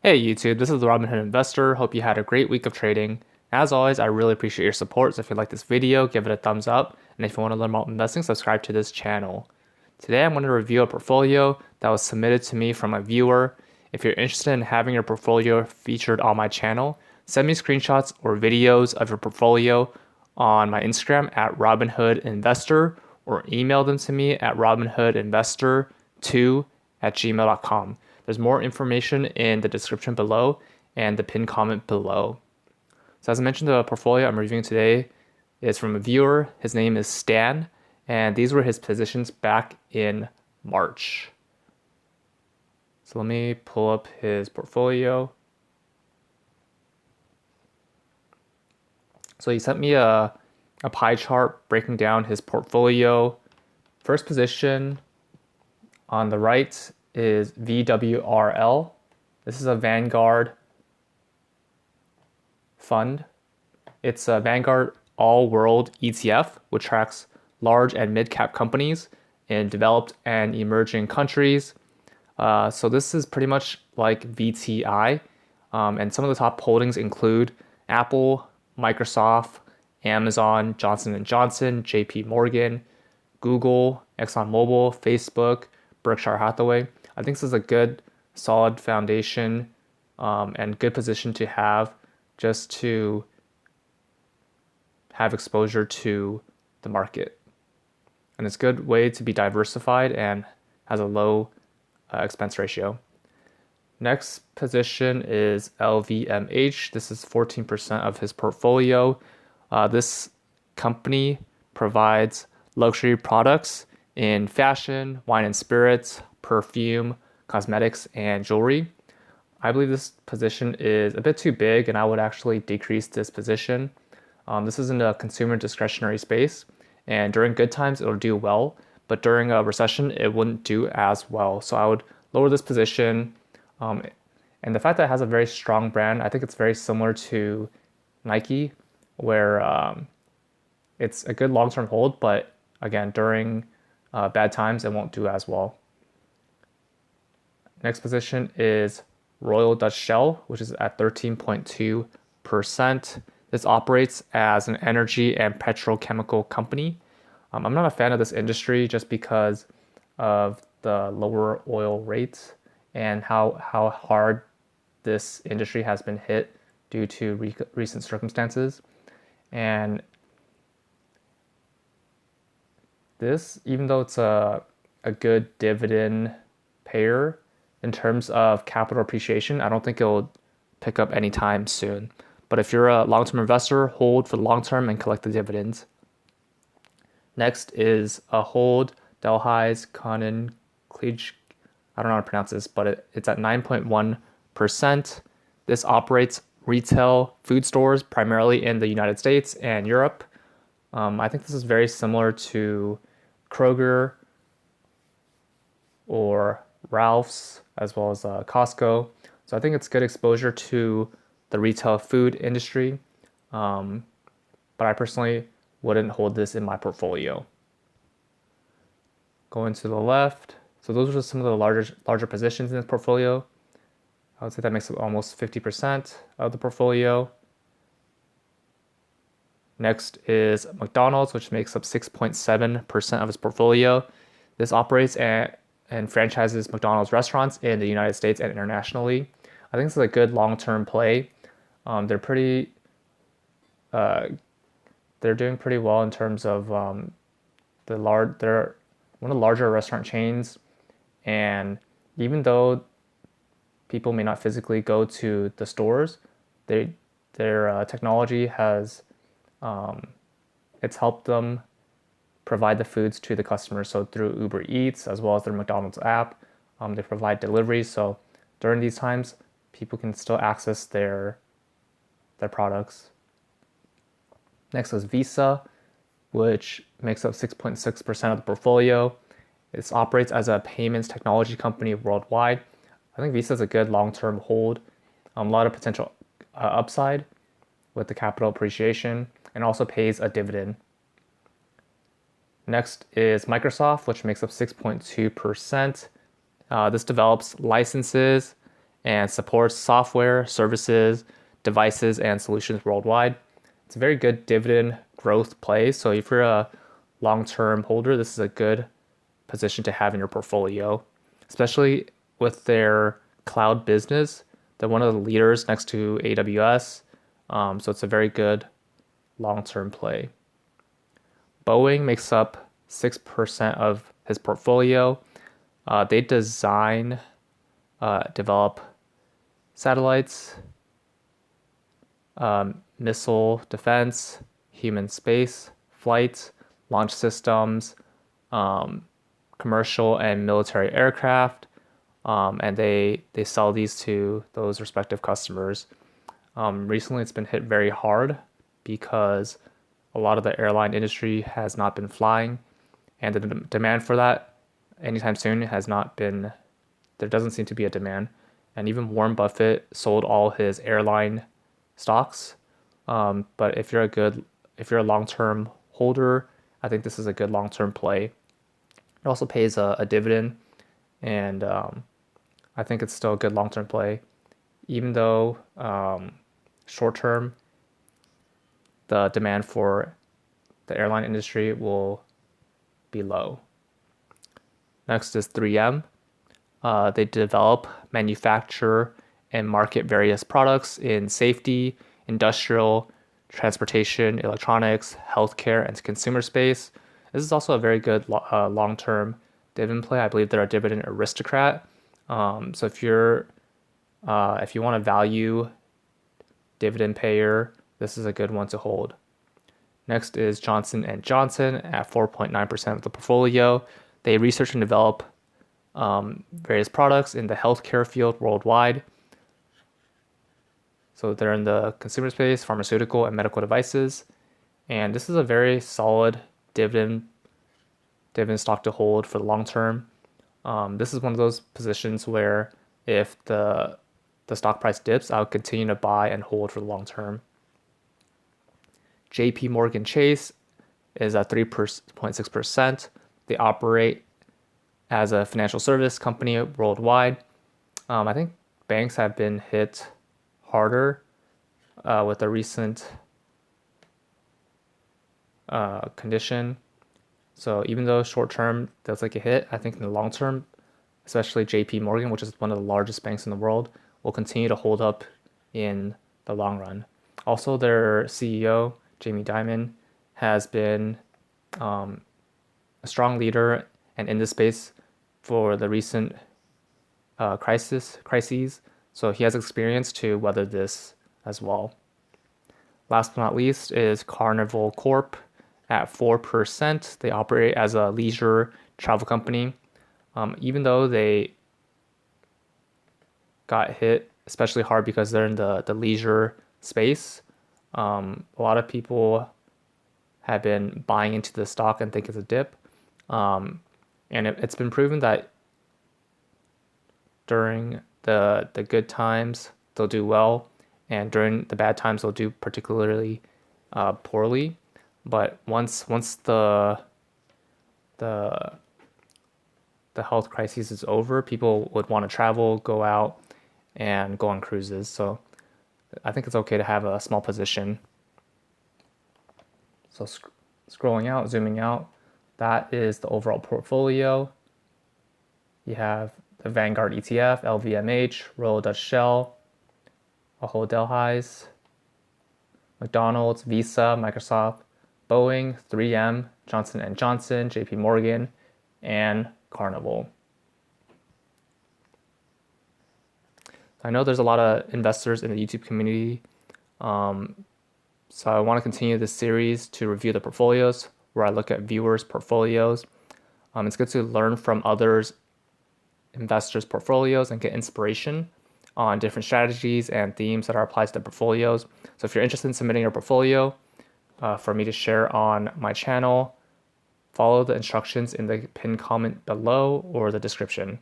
Hey YouTube, this is the Robinhood Investor. Hope you had a great week of trading. As always, I really appreciate your support, so if you like this video, give it a thumbs up, and if you want to learn about investing, subscribe to this channel. Today I'm going to review a portfolio that was submitted to me from a viewer. If you're interested in having your portfolio featured on my channel, send me screenshots or videos of your portfolio on my Instagram at Robinhood Investor or email them to me at robinhoodinvestor2@gmail.com. There's more information in the description below and the pinned comment below. So as I mentioned, the portfolio I'm reviewing today is from a viewer. His name is Stan, and these were his positions back in March. So let me pull up his portfolio. So he sent me a pie chart breaking down his portfolio. First position on the right is VWRL. This is a Vanguard fund. It's a Vanguard all-world ETF, which tracks large and mid-cap companies in developed and emerging countries. So this is pretty much like VTI. And some of the top holdings include Apple, Microsoft, Amazon, Johnson & Johnson, JP Morgan, Google, ExxonMobil, Facebook, Berkshire Hathaway. I think this is a good, solid foundation and good position to have just to have exposure to the market. And it's a good way to be diversified and has a low expense ratio. Next position is LVMH. This is 14% of his portfolio. This company provides luxury products in fashion, wine and spirits, perfume, cosmetics, and jewelry. I believe this position is a bit too big, and I would actually decrease this position. This is in a consumer discretionary space, and during good times, it'll do well, but during a recession, it wouldn't do as well. So I would lower this position. And the fact that it has a very strong brand, I think it's very similar to Nike, where it's a good long-term hold, but again, during bad times, it won't do as well. Next position is Royal Dutch Shell, which is at 13.2%. This operates as an energy and petrochemical company. I'm not a fan of this industry just because of the lower oil rates and how hard this industry has been hit due to recent circumstances. And this, even though it's a good dividend payer in terms of capital appreciation, I don't think it'll pick up anytime soon. But if you're a long-term investor, hold for the long term and collect the dividends. Next is a hold, Delhaize Conan Klij. I don't know how to pronounce this, but it's at 9.1%. This operates retail food stores primarily in the United States and Europe. I think this is very similar to Kroger or Ralph's, as well as Costco. So I think it's good exposure to the retail food industry. But I personally wouldn't hold this in my portfolio. Going to the left. So those are some of the larger positions in this portfolio. I would say that makes up almost 50% of the portfolio. Next is McDonald's, which makes up 6.7% of its portfolio. This operates and franchises McDonald's restaurants in the United States and internationally. I think this is a good long-term play. They're doing pretty well in terms of they're one of the larger restaurant chains, and even though people may not physically go to the stores, their technology has it's helped them provide the foods to the customers. So through Uber Eats as well as their McDonald's app, they provide deliveries. So during these times, people can still access their products. Next is Visa, which makes up 6.6% of the portfolio. It operates as a payments technology company worldwide. I think Visa is a good long-term hold. A lot of potential upside with the capital appreciation, and also pays a dividend. Next is Microsoft, which makes up 6.2%. This develops licenses and supports software, services, devices, and solutions worldwide. It's a very good dividend growth play. So if you're a long-term holder, this is a good position to have in your portfolio, especially with their cloud business. They're one of the leaders next to AWS. So it's a very good long-term play. Boeing makes up 6% of his portfolio. They design, develop satellites, missile defense, human space flight, launch systems, commercial and military aircraft, and they sell these to those respective customers. Recently, it's been hit very hard because a lot of the airline industry has not been flying, and the demand for that anytime soon has not been. There doesn't seem to be a demand, and even Warren Buffett sold all his airline stocks. But if you're a long-term holder, I think this is a good long-term play. It also pays a dividend, and I think it's still a good long-term play, even though short-term the demand for the airline industry will be low. Next is 3M. They develop, manufacture, and market various products in safety, industrial, transportation, electronics, healthcare, and consumer space. This is also a very good long-term dividend play. I believe they're a dividend aristocrat. So if you want a value dividend payer, this is a good one to hold. Next is Johnson & Johnson at 4.9% of the portfolio. They research and develop various products in the healthcare field worldwide. So they're in the consumer space, pharmaceutical and medical devices. And this is a very solid dividend stock to hold for the long term. This is one of those positions where if the stock price dips, I'll continue to buy and hold for the long term. JP Morgan Chase is at 3.6%. They operate as a financial service company worldwide. I think banks have been hit harder with the recent condition. So even though short term does take a hit, I think in the long term, especially JP Morgan, which is one of the largest banks in the world, will continue to hold up in the long run. Also, their CEO, Jamie Dimon, has been a strong leader and in this space for the recent crises. So he has experience to weather this as well. Last but not least is Carnival Corp at 4%. They operate as a leisure travel company. Even though they got hit especially hard because they're in the leisure space, a lot of people have been buying into the stock and think it's a dip. And it's been proven that during the good times, they'll do well. And during the bad times, they'll do particularly poorly. But once the health crisis is over, people would want to travel, go out, and go on cruises. So I think it's okay to have a small position. So scrolling out, zooming out, that is the overall portfolio. You have the Vanguard ETF, LVMH, Royal Dutch Shell, Ahold Delhaize, McDonald's, Visa, Microsoft, Boeing, 3M, Johnson & Johnson, JP Morgan, and Carnival. I know there's a lot of investors in the YouTube community, so I want to continue this series to review the portfolios where I look at viewers' portfolios. It's good to learn from others' investors' portfolios and get inspiration on different strategies and themes that are applied to the portfolios. So if you're interested in submitting your portfolio for me to share on my channel, follow the instructions in the pinned comment below or the description.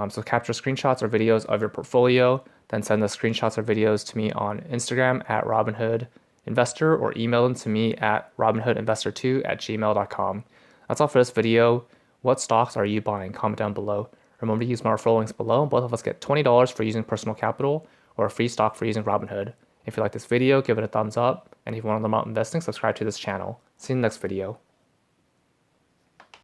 So capture screenshots or videos of your portfolio, then send the screenshots or videos to me on Instagram at Robinhood Investor or email them to me at robinhoodinvestor2@gmail.com. That's all for this video. What stocks are you buying? Comment down below. Remember to use my referral links below. Both of us get $20 for using personal capital or a free stock for using Robinhood. If you like this video, give it a thumbs up. And if you want to learn about investing, subscribe to this channel. See you in the next video.